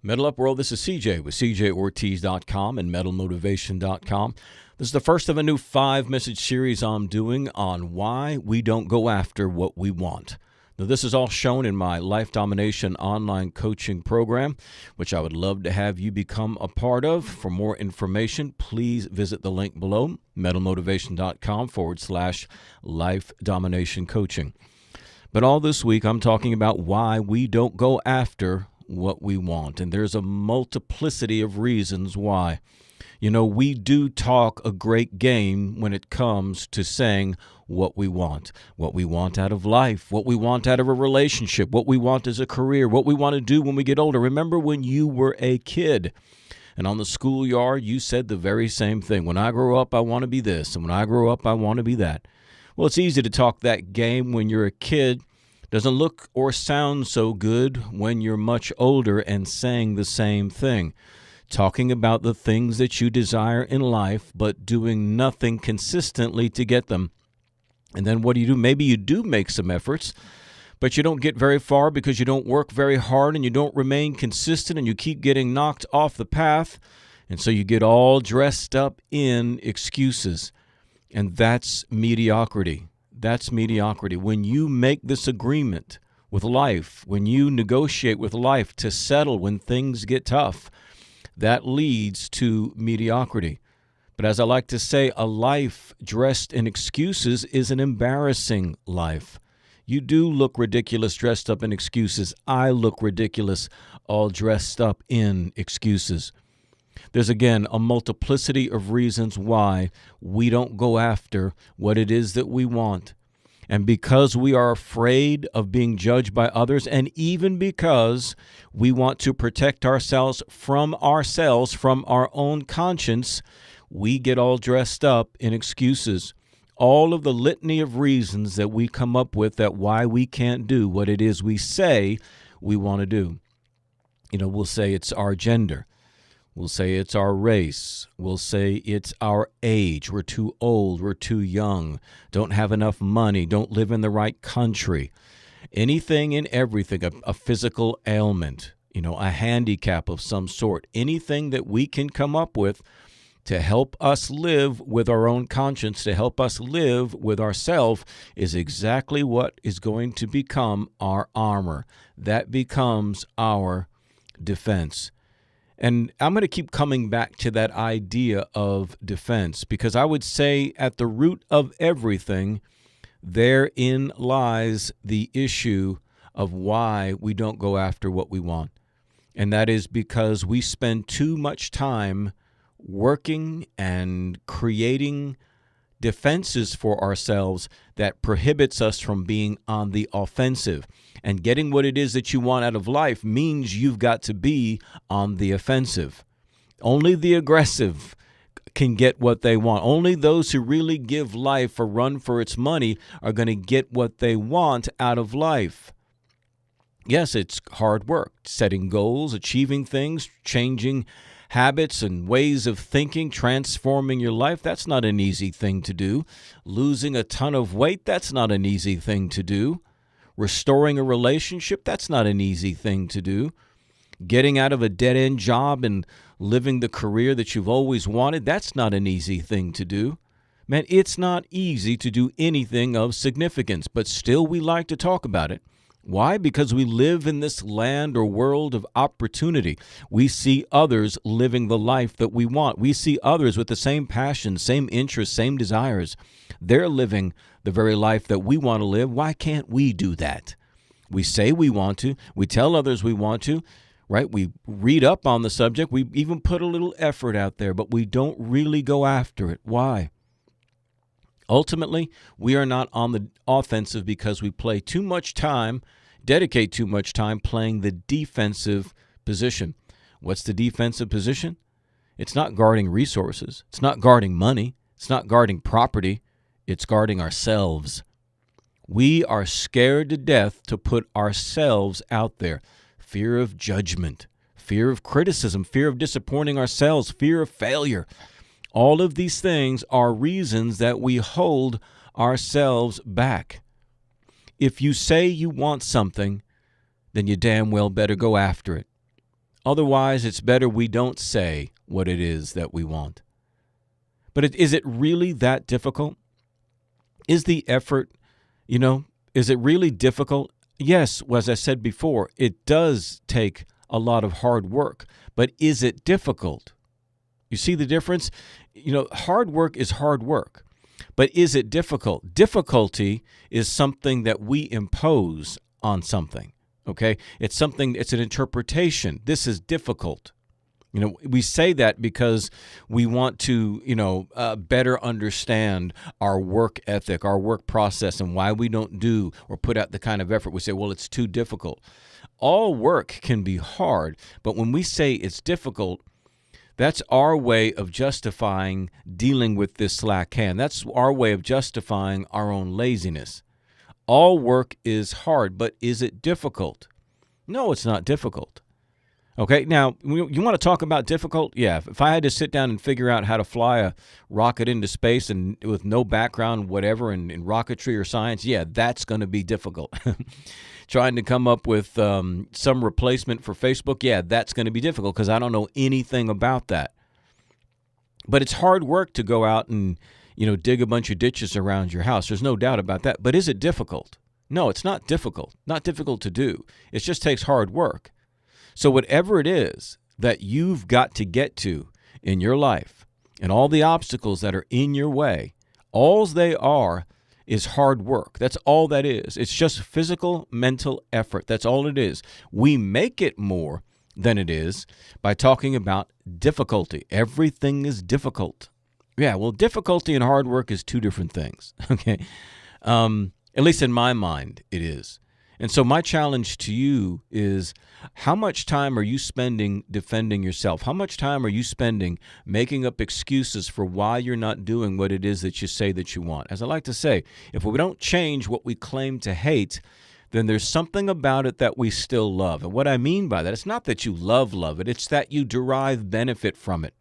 Metal Up World, this is CJ with CJOrtiz.com and MetalMotivation.com. This is the first of a new 5-message series I'm doing on why we don't go after what we want. Now, this is all shown in my Life Domination online coaching program, which I would love to have you become a part of. For more information, please visit the link below, MetalMotivation.com/Life Domination Coaching. But all this week, I'm talking about why we don't go after what we want. And there's a multiplicity of reasons why. You know, we do talk a great game when it comes to saying what we want out of life, what we want out of a relationship, what we want as a career, what we want to do when we get older. Remember when you were a kid and on the schoolyard, you said the very same thing. When I grow up, I want to be this. And when I grow up, I want to be that. Well, it's easy to talk that game when you're a kid. Doesn't look or sound so good when you're much older and saying the same thing. Talking about the things that you desire in life, but doing nothing consistently to get them. And then what do? Maybe you do make some efforts, but you don't get very far because you don't work very hard and you don't remain consistent and you keep getting knocked off the path. And so you get all dressed up in excuses. And that's mediocrity. That's mediocrity. When you make this agreement with life, when you negotiate with life to settle when things get tough, that leads to mediocrity. But as I like to say, a life dressed in excuses is an embarrassing life. You do look ridiculous dressed up in excuses. I look ridiculous all dressed up in excuses. There's, again, a multiplicity of reasons why we don't go after what it is that we want. And because we are afraid of being judged by others, and even because we want to protect ourselves, from our own conscience, we get all dressed up in excuses. All of the litany of reasons that we come up with that why we can't do what it is we say we want to do. You know, we'll say it's our gender. We'll say it's our race. We'll say it's our age. We're too old. We're too young. Don't have enough money. Don't live in the right country. Anything and everything, a physical ailment, a handicap of some sort, anything that we can come up with to help us live with our own conscience, to help us live with ourselves, is exactly what is going to become our armor. That becomes our defense. And I'm going to keep coming back to that idea of defense, because I would say at the root of everything, therein lies the issue of why we don't go after what we want. And that is because we spend too much time working and creating defenses for ourselves that prohibits us from being on the offensive. And getting what it is that you want out of life means you've got to be on the offensive. Only the aggressive can get what they want. Only those who really give life a run for its money are going to get what they want out of life. Yes, it's hard work, setting goals, achieving things, changing habits and ways of thinking, transforming your life. That's not an easy thing to do. Losing a ton of weight, that's not an easy thing to do. Restoring a relationship, that's not an easy thing to do. Getting out of a dead-end job and living the career that you've always wanted, that's not an easy thing to do. Man, it's not easy to do anything of significance, but still we like to talk about it. Why? Because we live in this land or world of opportunity. We see others living the life that we want. We see others with the same passions, same interests, same desires. They're living the very life that we want to live. Why can't we do that? We say we want to. We tell others we want to, right? We read up on the subject. We even put a little effort out there, but we don't really go after it. Why? Ultimately, we are not on the offensive because we dedicate too much time playing the defensive position. What's the defensive position? It's not guarding resources. It's not guarding money. It's not guarding property. It's guarding ourselves. We are scared to death to put ourselves out there. Fear of judgment, fear of criticism, fear of disappointing ourselves, fear of failure. All of these things are reasons that we hold ourselves back. If you say you want something, then you damn well better go after it. Otherwise, it's better we don't say what it is that we want. But is it really that difficult? Is the effort, is it really difficult? Yes, as I said before, it does take a lot of hard work, but is it difficult? You see the difference? Hard work is hard work, but is it difficult? Difficulty is something that we impose on something, okay? It's an interpretation. This is difficult. We say that because we want to, better understand our work ethic, our work process, and why we don't do or put out the kind of effort. We say, well, it's too difficult. All work can be hard, but when we say it's difficult, that's our way of justifying dealing with this slack hand. That's our way of justifying our own laziness. All work is hard, but is it difficult? No, it's not difficult. Okay, now, you want to talk about difficult? Yeah, if I had to sit down and figure out how to fly a rocket into space and with no background, whatever, in rocketry or science, yeah, that's going to be difficult. Trying to come up with some replacement for Facebook, yeah, that's going to be difficult because I don't know anything about that. But it's hard work to go out and, dig a bunch of ditches around your house. There's no doubt about that. But is it difficult? No, it's not difficult. Not difficult to do. It just takes hard work. So whatever it is that you've got to get to in your life and all the obstacles that are in your way, all they are is hard work. That's all that is. It's just physical, mental effort. That's all it is. We make it more than it is by talking about difficulty. Everything is difficult. Yeah, well, difficulty and hard work is two different things, okay? At least in my mind, it is. And so my challenge to you is, how much time are you spending defending yourself? How much time are you spending making up excuses for why you're not doing what it is that you say that you want? As I like to say, if we don't change what we claim to hate, then there's something about it that we still love. And what I mean by that, it's not that you love it, it's that you derive benefit from it.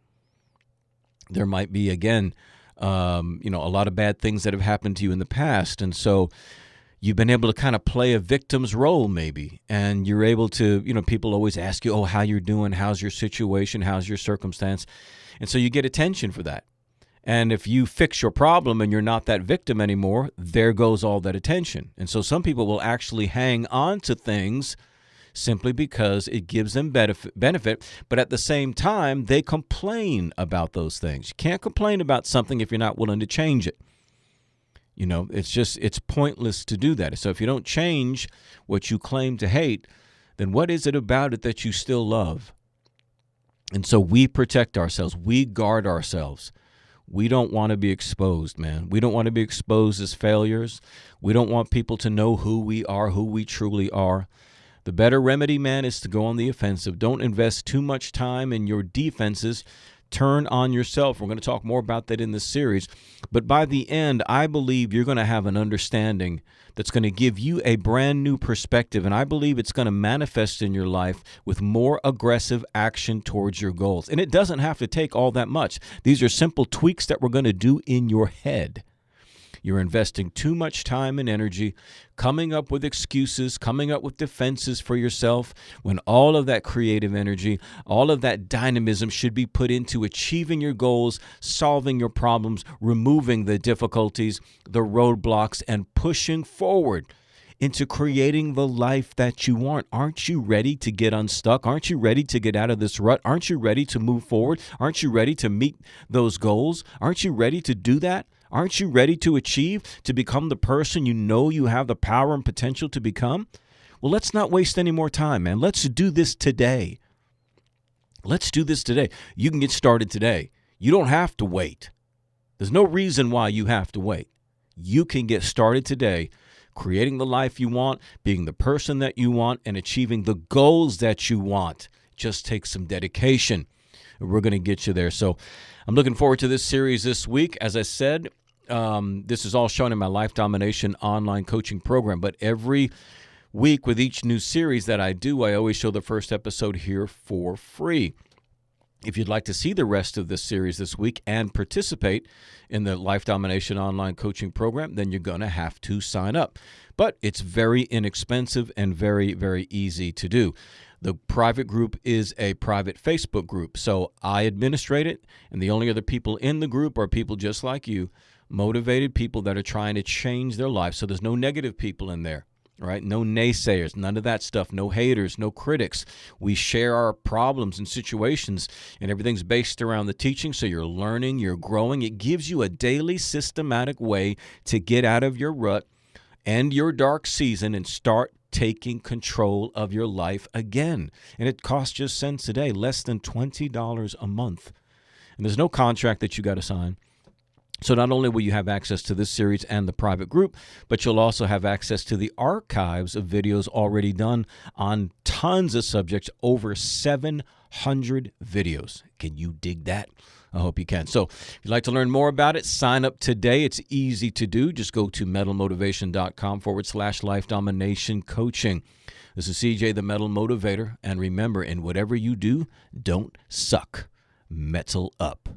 There might be, again, a lot of bad things that have happened to you in the past. And so you've been able to kind of play a victim's role maybe, and you're able to, people always ask you, how you're doing, how's your situation, how's your circumstance, and so you get attention for that. And if you fix your problem and you're not that victim anymore, there goes all that attention. And so some people will actually hang on to things simply because it gives them benefit, but at the same time, they complain about those things. You can't complain about something if you're not willing to change it. It's pointless to do that. So if you don't change what you claim to hate, then what is it about it that you still love? And so we protect ourselves. We guard ourselves. We don't want to be exposed, man. We don't want to be exposed as failures. We don't want people to know who we are, who we truly are. The better remedy, man, is to go on the offensive. Don't invest too much time in your defenses. Turn on yourself. We're going to talk more about that in this series. But by the end, I believe you're going to have an understanding that's going to give you a brand new perspective. And I believe it's going to manifest in your life with more aggressive action towards your goals. And it doesn't have to take all that much. These are simple tweaks that we're going to do in your head. You're investing too much time and energy coming up with excuses, coming up with defenses for yourself, when all of that creative energy, all of that dynamism should be put into achieving your goals, solving your problems, removing the difficulties, the roadblocks, and pushing forward into creating the life that you want. Aren't you ready to get unstuck? Aren't you ready to get out of this rut? Aren't you ready to move forward? Aren't you ready to meet those goals? Aren't you ready to do that? Aren't you ready to achieve, to become the person you know you have the power and potential to become? Well, let's not waste any more time, man. Let's do this today. Let's do this today. You can get started today. You don't have to wait. There's no reason why you have to wait. You can get started today, creating the life you want, being the person that you want, and achieving the goals that you want. Just take some dedication. We're going to get you there. So I'm looking forward to this series this week. As I said, this is all shown in my Life Domination online coaching program. But every week with each new series that I do, I always show the first episode here for free. If you'd like to see the rest of this series this week and participate in the Life Domination Online Coaching Program, then you're going to have to sign up. But it's very inexpensive and very, very easy to do. The private group is a private Facebook group, so I administrate it, and the only other people in the group are people just like you, motivated people that are trying to change their life. So there's no negative people in there. Right? No naysayers, none of that stuff, no haters, no critics. We share our problems and situations, and everything's based around the teaching, so you're learning, you're growing. It gives you a daily systematic way to get out of your rut, end your dark season, and start taking control of your life again. And it costs just cents a day, less than $20 a month. And there's no contract that you got to sign. So not only will you have access to this series and the private group, but you'll also have access to the archives of videos already done on tons of subjects, over 700 videos. Can you dig that? I hope you can. So if you'd like to learn more about it, sign up today. It's easy to do. Just go to mentalmotivation.com/life domination coaching. This is CJ, the Mental Motivator. And remember, in whatever you do, don't suck. Metal up.